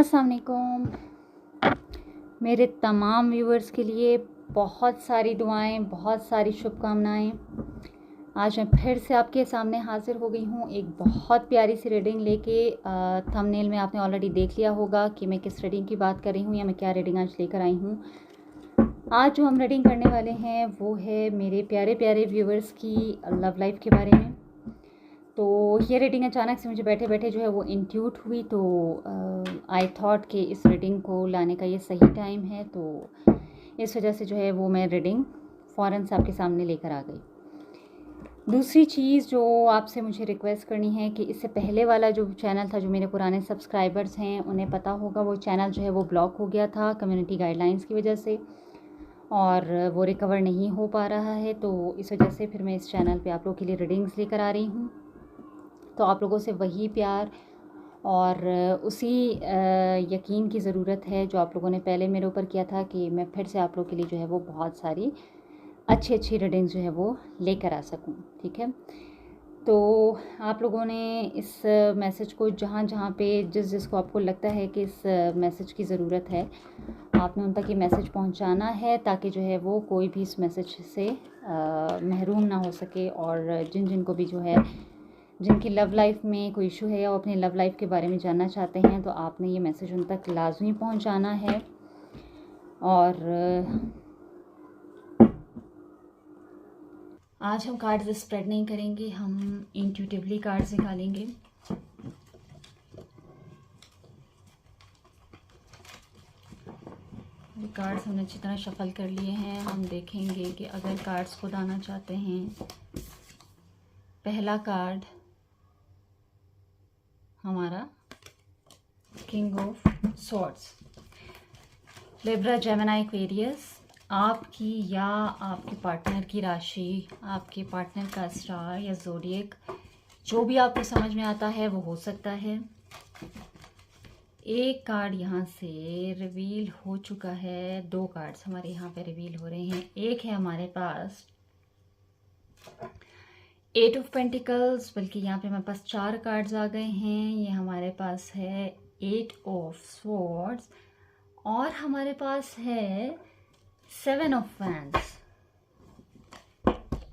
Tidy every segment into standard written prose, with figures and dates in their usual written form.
अस्सलाम वालेकुम। मेरे तमाम व्यूवर्स के लिए बहुत सारी दुआएं, बहुत सारी शुभकामनाएं। आज मैं फिर से आपके सामने हाज़िर हो गई हूँ एक बहुत प्यारी सी रीडिंग लेके। थंबनेल में आपने ऑलरेडी देख लिया होगा कि मैं किस रीडिंग की बात कर रही हूँ या मैं क्या रीडिंग आज लेकर आई हूँ। आज जो हम रीडिंग करने वाले हैं वो है मेरे प्यारे प्यारे व्यूवर्स की लव लाइफ के बारे में। तो ये रीडिंग अचानक से मुझे बैठे बैठे जो है वो इंट्यूट हुई, तो आई थॉट कि इस रीडिंग को लाने का ये सही टाइम है, तो इस वजह से जो है वो मैं रीडिंग फ़ौरन से आपके सामने लेकर आ गई। दूसरी चीज़ जो आपसे मुझे रिक्वेस्ट करनी है कि इससे पहले वाला जो चैनल था, जो मेरे पुराने सब्सक्राइबर्स हैं उन्हें पता होगा, वो चैनल जो है वो ब्लॉक हो गया था कम्युनिटी गाइडलाइंस की वजह से, और वो रिकवर नहीं हो पा रहा है। तो इस वजह से फिर मैं इस चैनल पे आप लोगों के लिए रीडिंग्स लेकर आ रही हूँ। तो आप लोगों से वही प्यार और उसी यकीन की ज़रूरत है जो आप लोगों ने पहले मेरे ऊपर किया था कि मैं फिर से आप लोगों के लिए जो है वो बहुत सारी अच्छी अच्छी रीडिंग्स जो है वो लेकर आ सकूं। ठीक है, तो आप लोगों ने इस मैसेज को जहाँ जहाँ पे जिसको आपको लगता है कि इस मैसेज की ज़रूरत है, आपने उन तक ये मैसेज पहुँचाना है, ताकि जो है वो कोई भी इस मैसेज से महरूम ना हो सके। और जिनको भी जो है, जिनकी लव लाइफ में कोई इशू है या वो अपनी लव लाइफ के बारे में जानना चाहते हैं, तो आपने ये मैसेज उन तक लाजमी पहुंचाना है। और आज हम कार्ड्स स्प्रेड नहीं करेंगे, हम इंट्यूटिवली कार्ड्स निकालेंगे। कार्ड्स हमने अच्छी तरह शफल कर लिए हैं। हम देखेंगे कि अगर कार्ड्स खुद आना चाहते हैं। पहला कार्ड हमारा king of swords. Libra, Gemini, Aquarius, आपकी या आपके पार्टनर की राशि, आपके पार्टनर का स्टार या ज़ोडिएक, जो भी आपको समझ में आता है वो हो सकता है। एक कार्ड यहाँ से रिवील हो चुका है, दो कार्ड्स हमारे यहाँ पे रिवील हो रहे हैं। एक है हमारे पास 8 ऑफ पेंटिकल्स, बल्कि यहाँ पे हमारे पास 4 कार्ड्स आ गए हैं। ये हमारे पास है 8 ऑफ स्वॉर्ड्स, और हमारे पास है 7 ऑफ वैंड्स।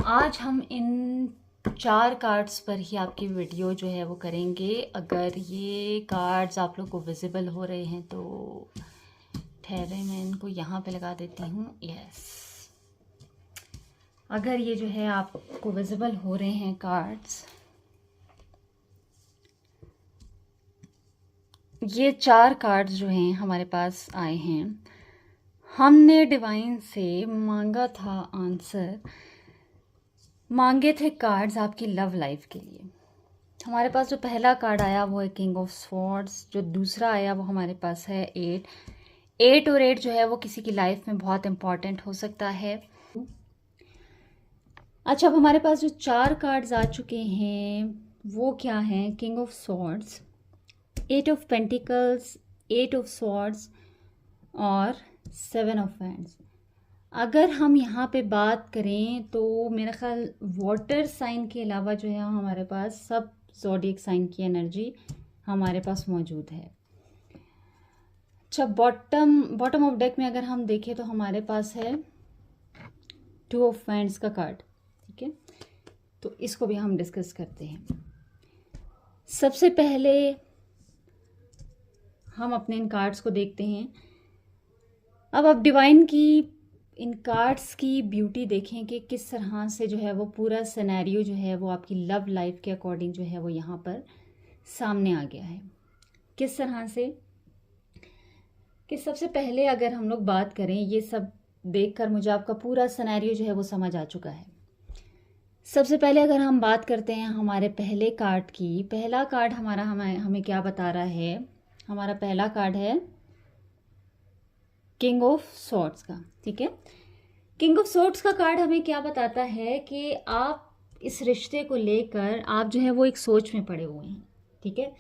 आज हम इन 4 कार्ड्स पर ही आपकी वीडियो जो है वो करेंगे। अगर ये कार्ड्स आप लोग को विजिबल हो रहे हैं तो ठहरे, मैं इनको यहाँ पे लगा देती हूँ। यस, अगर ये जो है आपको विजिबल हो रहे हैं कार्ड्स, ये 4 कार्ड्स जो हैं हमारे पास आए हैं। हमने डिवाइन से मांगा था आंसर, मांगे थे कार्ड्स आपकी लव लाइफ के लिए। हमारे पास जो पहला कार्ड आया वो है किंग ऑफ स्वॉर्ड्स, जो दूसरा आया वो हमारे पास है 8 और 8 जो है वो किसी की लाइफ में बहुत इम्पॉर्टेंट हो सकता है। अच्छा, अब हमारे पास जो 4 कार्ड्स आ चुके हैं वो क्या हैं? King of swords, 8 of pentacles, 8 of swords और 7 ऑफ वैंड्स। अगर हम यहाँ पे बात करें तो मेरा ख्याल वाटर साइन के अलावा जो है हमारे पास सब ज़ोडिएक साइन की एनर्जी हमारे पास मौजूद है। अच्छा, बॉटम ऑफ डेक में अगर हम देखें तो हमारे पास है 2 ऑफ वैंड्स का कार्ड। ठीक है, तो इसको भी हम डिस्कस करते हैं। सबसे पहले हम अपने इन कार्ड्स को देखते हैं। अब आप डिवाइन की इन कार्ड्स की ब्यूटी देखें कि किस तरह से जो है वो पूरा सिनेरियो जो है वो आपकी लव लाइफ के अकॉर्डिंग जो है वो यहाँ पर सामने आ गया है। किस तरह से कि सबसे पहले अगर हम लोग बात करें, ये सब देखकर मुझे आपका पूरा सिनेरियो जो है वो समझ आ चुका है। सबसे पहले अगर हम बात करते हैं हमारे पहले कार्ड की, पहला कार्ड हमारा हमें क्या बता रहा है? हमारा पहला कार्ड है किंग ऑफ सॉर्ड्स का। ठीक है, किंग ऑफ सॉर्ड्स का कार्ड हमें क्या बताता है कि आप इस रिश्ते को लेकर आप जो है वो एक सोच में पड़े हुए हैं। ठीक है,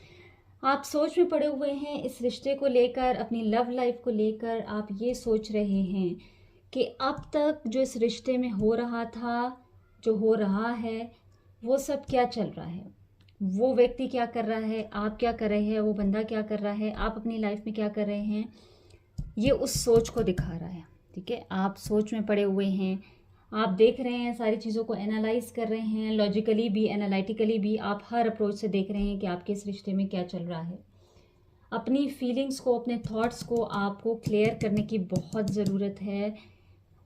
आप सोच में पड़े हुए हैं इस रिश्ते को लेकर, अपनी लव लाइफ को लेकर। आप ये सोच रहे हैं कि अब तक जो इस रिश्ते में हो रहा था, जो हो रहा है, वो सब क्या चल रहा है। वो व्यक्ति क्या कर रहा है, आप क्या कर रहे हैं, वो बंदा क्या कर रहा है, आप अपनी लाइफ में क्या कर रहे हैं, ये उस सोच को दिखा रहा है। ठीक है, आप सोच में पड़े हुए हैं, आप देख रहे हैं, सारी चीज़ों को एनालाइज कर रहे हैं, लॉजिकली भी एनालिटिकली भी आप हर अप्रोच से देख रहे हैं कि आपके इस रिश्ते में क्या चल रहा है। अपनी फीलिंग्स को, अपने थॉट्स को आपको क्लियर करने की बहुत ज़रूरत है,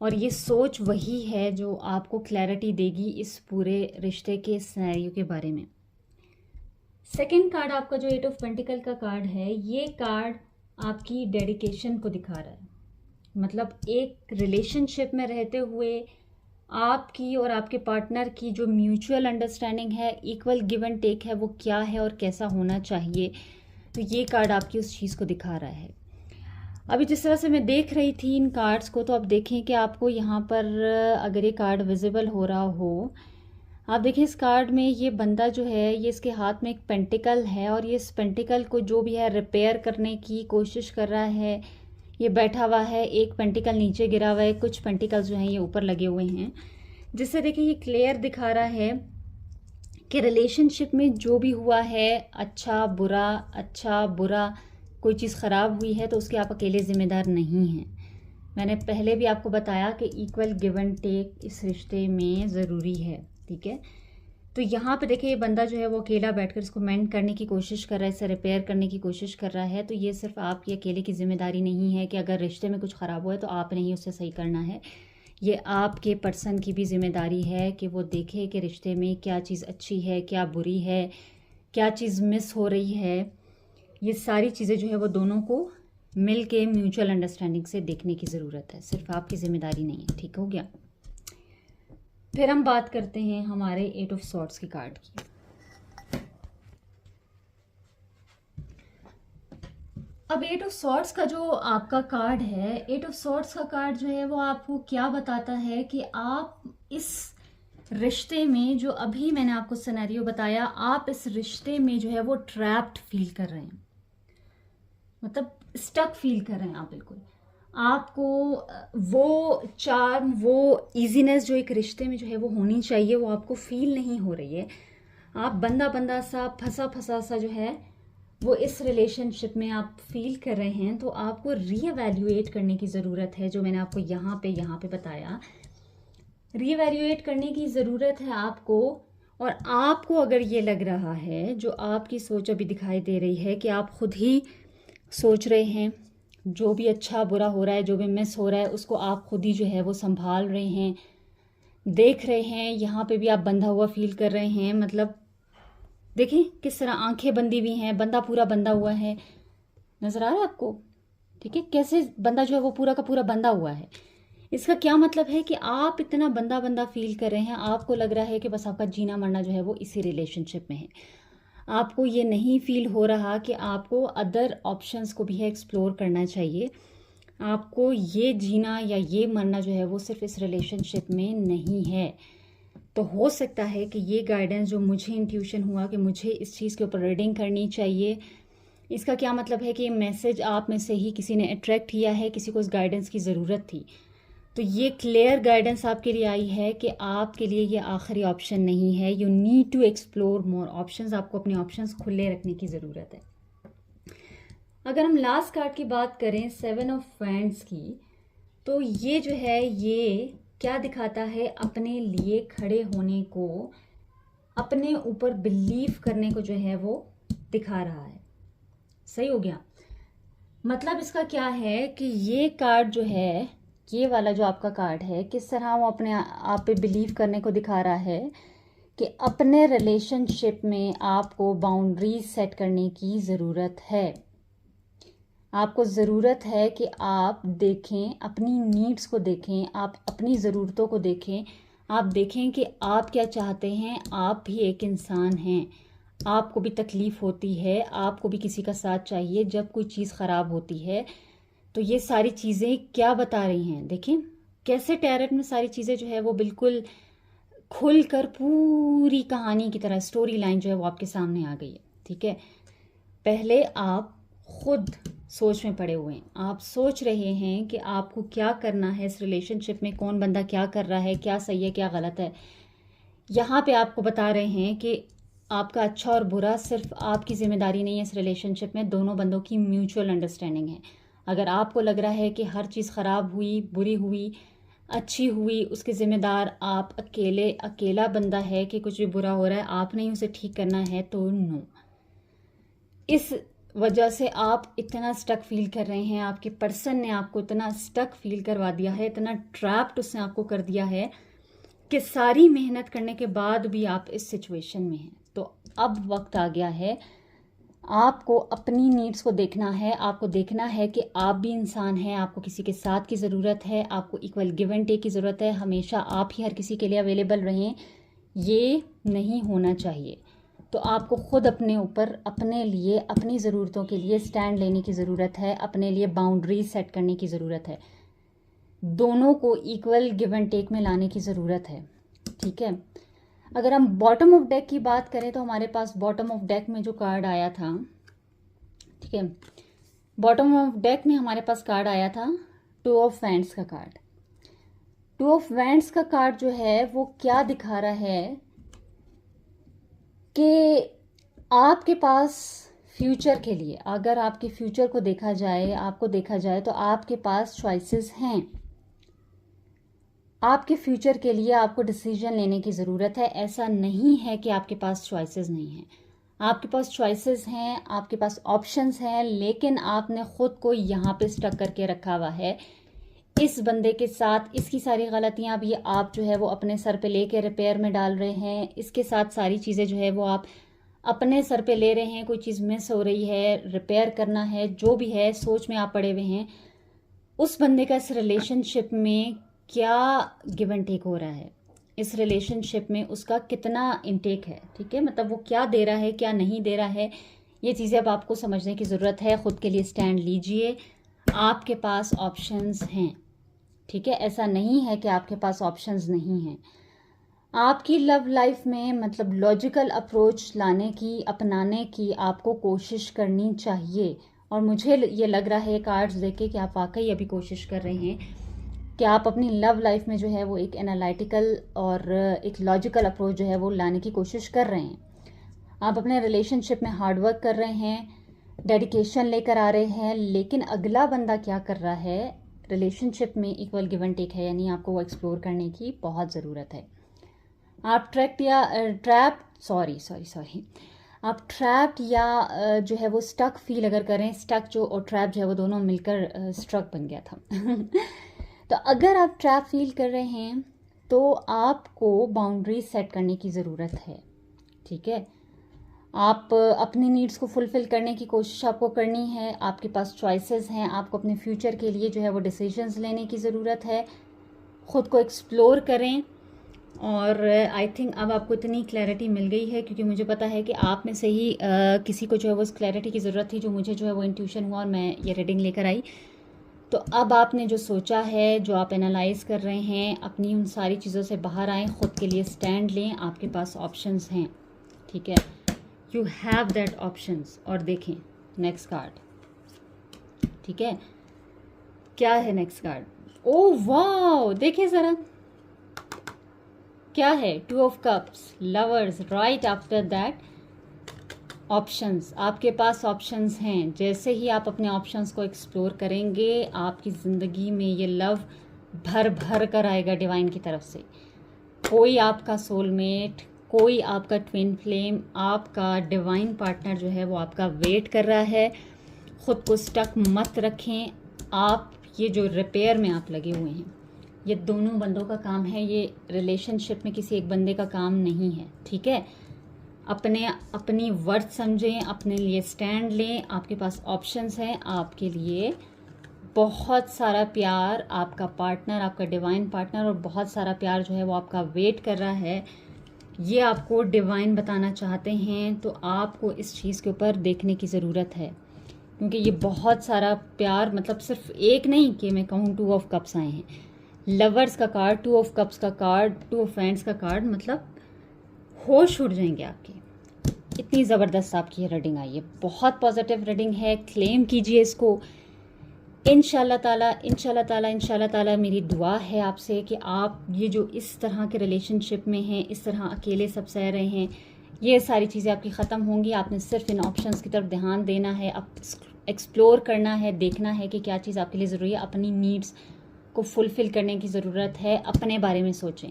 और ये सोच वही है जो आपको क्लैरिटी देगी इस पूरे रिश्ते के सिनेरियो के बारे में। सेकेंड कार्ड आपका जो 8 ऑफ पेंटिकल का कार्ड है, ये कार्ड आपकी डेडिकेशन को दिखा रहा है। मतलब एक रिलेशनशिप में रहते हुए आपकी और आपके पार्टनर की जो म्यूचुअल अंडरस्टैंडिंग है, इक्वल गिव एंड टेक है, वो क्या है और कैसा होना चाहिए। तो ये कार्ड आपकी उस चीज़ को दिखा रहा है। अभी जिस तरह से मैं देख रही थी इन कार्ड्स को, तो आप देखें कि आपको यहाँ पर अगर ये कार्ड विजिबल हो रहा हो, आप देखें इस कार्ड में ये बंदा जो है, ये इसके हाथ में एक पेंटिकल है, और ये इस पेंटिकल को जो भी है रिपेयर करने की कोशिश कर रहा है। ये बैठा हुआ है, एक पेंटिकल नीचे गिरा हुआ है, कुछ पेंटिकल जो हैं ये ऊपर लगे हुए हैं, जिससे देखिए ये क्लियर दिखा रहा है कि रिलेशनशिप में जो भी हुआ है, अच्छा बुरा, कोई चीज़ ख़राब हुई है तो उसके आप अकेले ज़िम्मेदार नहीं हैं। मैंने पहले भी आपको बताया कि इक्वल गिव एंड टेक इस रिश्ते में ज़रूरी है। ठीक है, तो यहाँ पे देखिए ये बंदा जो है वो अकेला बैठकर इसको मेंड करने की कोशिश कर रहा है, इसे रिपेयर करने की कोशिश कर रहा है। तो ये सिर्फ आपकी अकेले की जिम्मेदारी नहीं है कि अगर रिश्ते में कुछ ख़राब हुआ है तो आपने ही उसे सही करना है। ये आपके पर्सन की भी जिम्मेदारी है कि वो देखे कि रिश्ते में क्या चीज़ अच्छी है, क्या बुरी है, क्या चीज़ मिस हो रही है। ये सारी चीज़ें जो है वो दोनों को मिल के म्यूचुअल अंडरस्टैंडिंग से देखने की ज़रूरत है, सिर्फ आपकी जिम्मेदारी नहीं है। ठीक हो गया। फिर हम बात करते हैं हमारे 8 ऑफ सॉर्ड्स की कार्ड की। अब 8 ऑफ सॉर्ड्स का जो आपका कार्ड है, 8 ऑफ सॉर्ड्स का कार्ड जो है वो आपको क्या बताता है कि आप इस रिश्ते में, जो अभी मैंने आपको सिनेरियो बताया, आप इस रिश्ते में जो है वो ट्रैप्ड फील कर रहे हैं, मतलब स्टक फील कर रहे हैं आप। बिल्कुल आपको वो चार्म, वो इजीनेस जो एक रिश्ते में जो है वो होनी चाहिए, वो आपको फील नहीं हो रही है। आप बंदा सा, फंसा सा जो है वो इस रिलेशनशिप में आप फील कर रहे हैं। तो आपको रीएवैल्यूएट करने की ज़रूरत है, जो मैंने आपको यहाँ पे बताया। रीएवैल्यूएट करने की ज़रूरत है आपको। और आपको अगर ये लग रहा है, जो आपकी सोच अभी दिखाई दे रही है, कि आप खुद ही सोच रहे हैं जो भी अच्छा बुरा हो रहा है, जो भी मिस हो रहा है, उसको आप खुद ही जो है वो संभाल रहे हैं, देख रहे हैं। यहाँ पे भी आप बंधा हुआ फील कर रहे हैं। मतलब देखें किस तरह आंखें बंदी हुई हैं, बंदा पूरा बंधा हुआ है, नज़र आ रहा है आपको। ठीक है, कैसे बंदा जो है वो पूरा का पूरा बंधा हुआ है। इसका क्या मतलब है कि आप इतना बंदा फील कर रहे हैं, आपको लग रहा है कि बस आपका जीना मरना जो है वो इसी रिलेशनशिप में है। आपको ये नहीं फील हो रहा कि आपको अदर ऑप्शंस को भी एक्सप्लोर करना चाहिए। आपको ये जीना या ये मरना जो है वो सिर्फ इस रिलेशनशिप में नहीं है। तो हो सकता है कि ये गाइडेंस जो मुझे इंट्यूशन हुआ कि मुझे इस चीज़ के ऊपर रीडिंग करनी चाहिए, इसका क्या मतलब है कि ये मैसेज आप में से ही किसी ने अट्रैक्ट किया है, किसी को इस गाइडेंस की ज़रूरत थी। तो ये क्लियर गाइडेंस आपके लिए आई है कि आपके लिए ये आखिरी ऑप्शन नहीं है। You need to explore more options. आपको अपने ऑप्शंस खुले रखने की ज़रूरत है। अगर हम लास्ट कार्ड की बात करें, 7 ऑफ वैंड्स की, तो ये जो है ये क्या दिखाता है, अपने लिए खड़े होने को, अपने ऊपर बिलीव करने को जो है वो दिखा रहा है। सही हो गया। मतलब इसका क्या है कि ये कार्ड जो है, ये वाला जो आपका कार्ड है, किस तरह वो अपने आप पे बिलीव करने को दिखा रहा है कि अपने रिलेशनशिप में आपको बाउंड्रीज सेट करने की ज़रूरत है। आपको ज़रूरत है कि आप देखें, अपनी नीड्स को देखें, आप अपनी ज़रूरतों को देखें। आप देखें कि आप क्या चाहते हैं। आप भी एक इंसान हैं, आपको भी तकलीफ़ होती है, आपको भी किसी का साथ चाहिए जब कोई चीज़ ख़राब होती है। तो ये सारी चीज़ें क्या बता रही हैं, देखें कैसे टैरेट में सारी चीज़ें जो है वो बिल्कुल खुल कर पूरी कहानी की तरह स्टोरी लाइन जो है वो आपके सामने आ गई है। ठीक है, पहले आप खुद सोच में पड़े हुए हैं। आप सोच रहे हैं कि आपको क्या करना है इस रिलेशनशिप में, कौन बंदा क्या कर रहा है, क्या सही है क्या गलत है। यहाँ पे आपको बता रहे हैं कि आपका अच्छा और बुरा सिर्फ आपकी जिम्मेदारी नहीं है, इस रिलेशनशिप में दोनों बंदों की म्यूचुअल अंडरस्टैंडिंग है। अगर आपको लग रहा है कि हर चीज़ ख़राब हुई, बुरी हुई, अच्छी हुई, उसके ज़िम्मेदार आप अकेला बंदा है कि कुछ भी बुरा हो रहा है आपने ही उसे ठीक करना है, तो नो। इस वजह से आप इतना स्टक फील कर रहे हैं, आपके पर्सन ने आपको इतना स्टक फील करवा दिया है, इतना ट्रैप्ड उसने आपको कर दिया है कि सारी मेहनत करने के बाद भी आप इस सिचुएशन में हैं। तो अब वक्त आ गया है, आपको अपनी नीड्स को देखना है। आपको देखना है कि आप भी इंसान हैं, आपको किसी के साथ की ज़रूरत है, आपको इक्वल गिव एंड टेक की ज़रूरत है। हमेशा आप ही हर किसी के लिए अवेलेबल रहें, ये नहीं होना चाहिए। तो आपको ख़ुद अपने ऊपर, अपने लिए, अपनी ज़रूरतों के लिए स्टैंड लेने की ज़रूरत है, अपने लिए बाउंड्रीज सेट करने की ज़रूरत है। दोनों को इक्वल गिव एंड टेक में लाने की ज़रूरत है, ठीक है। अगर हम बॉटम ऑफ डेक की बात करें तो हमारे पास बॉटम ऑफ डेक में जो कार्ड आया था, ठीक है, बॉटम ऑफ डेक में हमारे पास कार्ड आया था 2 ऑफ वैंड्स का कार्ड। 2 ऑफ वैंड्स का कार्ड जो है वो क्या दिखा रहा है कि आपके पास फ्यूचर के लिए, अगर आपके फ्यूचर को देखा जाए, आपको देखा जाए तो आपके पास चॉइसेस हैं। आपके फ्यूचर के लिए आपको डिसीजन लेने की ज़रूरत है। ऐसा नहीं है कि आपके पास चॉइसेस नहीं हैं, आपके पास चॉइसेस हैं, आपके पास ऑप्शंस हैं, लेकिन आपने ख़ुद को यहाँ पे स्टक करके रखा हुआ है इस बंदे के साथ। इसकी सारी गलतियाँ भी आप जो है वो अपने सर पे लेके रिपेयर में डाल रहे हैं। इसके साथ सारी चीज़ें जो है वो आप अपने सर पे ले रहे हैं। कोई चीज़ मिस हो रही है, रिपेयर करना है, जो भी है, सोच में आप पड़े हुए हैं। उस बंदे का इस रिलेशनशिप में क्या गिव एंड टेक हो रहा है, इस रिलेशनशिप में उसका कितना इनटेक है, ठीक है, मतलब वो क्या दे रहा है, क्या नहीं दे रहा है, ये चीज़ें अब आपको समझने की ज़रूरत है। ख़ुद के लिए स्टैंड लीजिए, आपके पास ऑप्शंस हैं, ठीक है। ऐसा नहीं है कि आपके पास ऑप्शंस नहीं हैं। आपकी लव लाइफ में मतलब लॉजिकल अप्रोच लाने की, अपनाने की आपको कोशिश करनी चाहिए। और मुझे ये लग रहा है कार्ड्स देख के कि आप वाकई अभी कोशिश कर रहे हैं कि आप अपनी लव लाइफ में जो है वो एक एनालिटिकल और एक लॉजिकल अप्रोच जो है वो लाने की कोशिश कर रहे हैं। आप अपने रिलेशनशिप में हार्डवर्क कर रहे हैं, डेडिकेशन लेकर आ रहे हैं, लेकिन अगला बंदा क्या कर रहा है, रिलेशनशिप में इक्वल गिव एंड टेक है, यानी आपको वो एक्सप्लोर करने की बहुत ज़रूरत है। आप आप ट्रैप्ड या जो है वो स्टक फील अगर करें, स्टक जो और ट्रैप जो है वो दोनों मिलकर स्ट्रक बन गया था तो अगर आप ट्रैप फील कर रहे हैं तो आपको बाउंड्री सेट करने की ज़रूरत है, ठीक है। आप अपनी नीड्स को फुलफ़िल करने की कोशिश आपको करनी है। आपके पास चॉइसेस हैं, आपको अपने फ्यूचर के लिए जो है वो डिसीजंस लेने की ज़रूरत है। ख़ुद को एक्सप्लोर करें। और आई थिंक अब आपको इतनी क्लैरिटी मिल गई है, क्योंकि मुझे पता है कि आप में से ही किसी को जो है वो उस क्लैरिटी की ज़रूरत थी, जो मुझे जो है वो इंट्यूशन हुआ और मैं ये रीडिंग लेकर आई। तो अब आपने जो सोचा है, जो आप एनालाइज़ कर रहे हैं, अपनी उन सारी चीज़ों से बाहर आएँ, ख़ुद के लिए स्टैंड लें। आपके पास ऑप्शंस हैं, ठीक है, यू हैव दैट ऑप्शंस। और देखें नेक्स्ट कार्ड, ठीक है, क्या है नेक्स्ट कार्ड। ओह वाह, देखिए ज़रा क्या है, 2 of cups, lovers, right after that options. आपके पास ऑप्शंस हैं। जैसे ही आप अपने ऑप्शंस को एक्सप्लोर करेंगे, आपकी ज़िंदगी में ये लव भर भर कर आएगा डिवाइन की तरफ से। कोई आपका सोलमेट, कोई आपका ट्विन फ्लेम, आपका डिवाइन पार्टनर जो है वो आपका वेट कर रहा है। ख़ुद को स्टक मत रखें। आप ये जो रिपेयर में आप लगे हुए हैं, ये दोनों बंदों का काम है, ये रिलेशनशिप में किसी एक बंदे का काम नहीं है, ठीक है। अपनी वर्थ समझें, अपने लिए स्टैंड लें। आपके पास ऑप्शंस हैं, आपके लिए बहुत सारा प्यार, आपका पार्टनर, आपका डिवाइन पार्टनर और बहुत सारा प्यार जो है वो आपका वेट कर रहा है। ये आपको डिवाइन बताना चाहते हैं, तो आपको इस चीज़ के ऊपर देखने की ज़रूरत है, क्योंकि ये बहुत सारा प्यार, मतलब सिर्फ एक नहीं कि मैं कहूँ 2 ऑफ कप्स आए हैं, लवर्स का कार्ड, 2 ऑफ कप्स का कार्ड, 2 ऑफ वैंड्स का कार्ड, मतलब होश उड़ जाएंगे आपके। इतनी ज़बरदस्त आपकी ये रीडिंग आई है, बहुत पॉजिटिव रीडिंग है। क्लेम कीजिए इसको। इंशाल्लाह ताला मेरी दुआ है आपसे कि आप ये जो इस तरह के रिलेशनशिप में हैं, इस तरह अकेले सब सह रहे हैं, ये सारी चीज़ें आपकी ख़त्म होंगी। आपने सिर्फ इन ऑप्शंस की तरफ ध्यान देना है, अब एक्सप्लोर करना है, देखना है कि क्या चीज़ आपके लिए ज़रूरी है। अपनी नीड्स को फुलफ़िल करने की ज़रूरत है, अपने बारे में सोचें।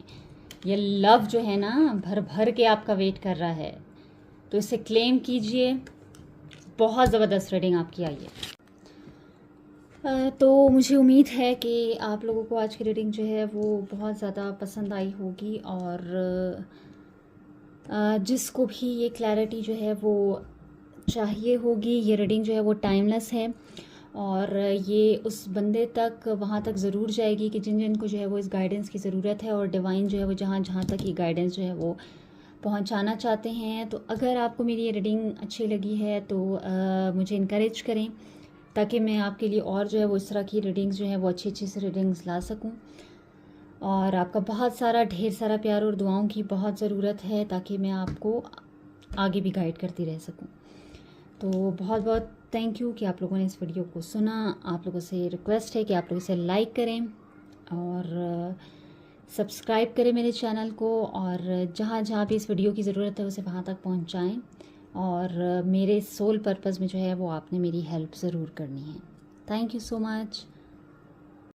ये लव जो है ना भर भर के आपका वेट कर रहा है, तो इसे क्लेम कीजिए। बहुत ज़बरदस्त रीडिंग आपकी आई है। तो मुझे उम्मीद है कि आप लोगों को आज की रीडिंग जो है वो बहुत ज़्यादा पसंद आई होगी, और जिसको भी ये क्लैरिटी जो है वो चाहिए होगी, ये रीडिंग जो है वो टाइमलेस है, और ये उस बंदे तक वहाँ तक ज़रूर जाएगी कि जिन जिन को जो है वो इस गाइडेंस की ज़रूरत है, और डिवाइन जो है वो जहाँ जहाँ तक ये गाइडेंस जो है वो पहुँचाना चाहते हैं। तो अगर आपको मेरी ये रीडिंग अच्छी लगी है तो मुझे इनकरेज करें, ताकि मैं आपके लिए और जो है वो इस तरह की रीडिंग्स जो है वो अच्छी अच्छी से रीडिंग्स ला सकूं। और आपका बहुत सारा ढेर सारा प्यार और दुआओं की बहुत ज़रूरत है, ताकि मैं आपको आगे भी गाइड करती रह सकूं। तो बहुत बहुत थैंक यू कि आप लोगों ने इस वीडियो को सुना। आप लोगों से रिक्वेस्ट है कि आप लोग इसे लाइक करें और सब्सक्राइब करें मेरे चैनल को, और जहाँ जहाँ भी इस वीडियो की ज़रूरत है उसे वहाँ तक पहुँचाएँ। और मेरे सोल पर्पस में जो है वो आपने मेरी हेल्प ज़रूर करनी है। Thank you so much.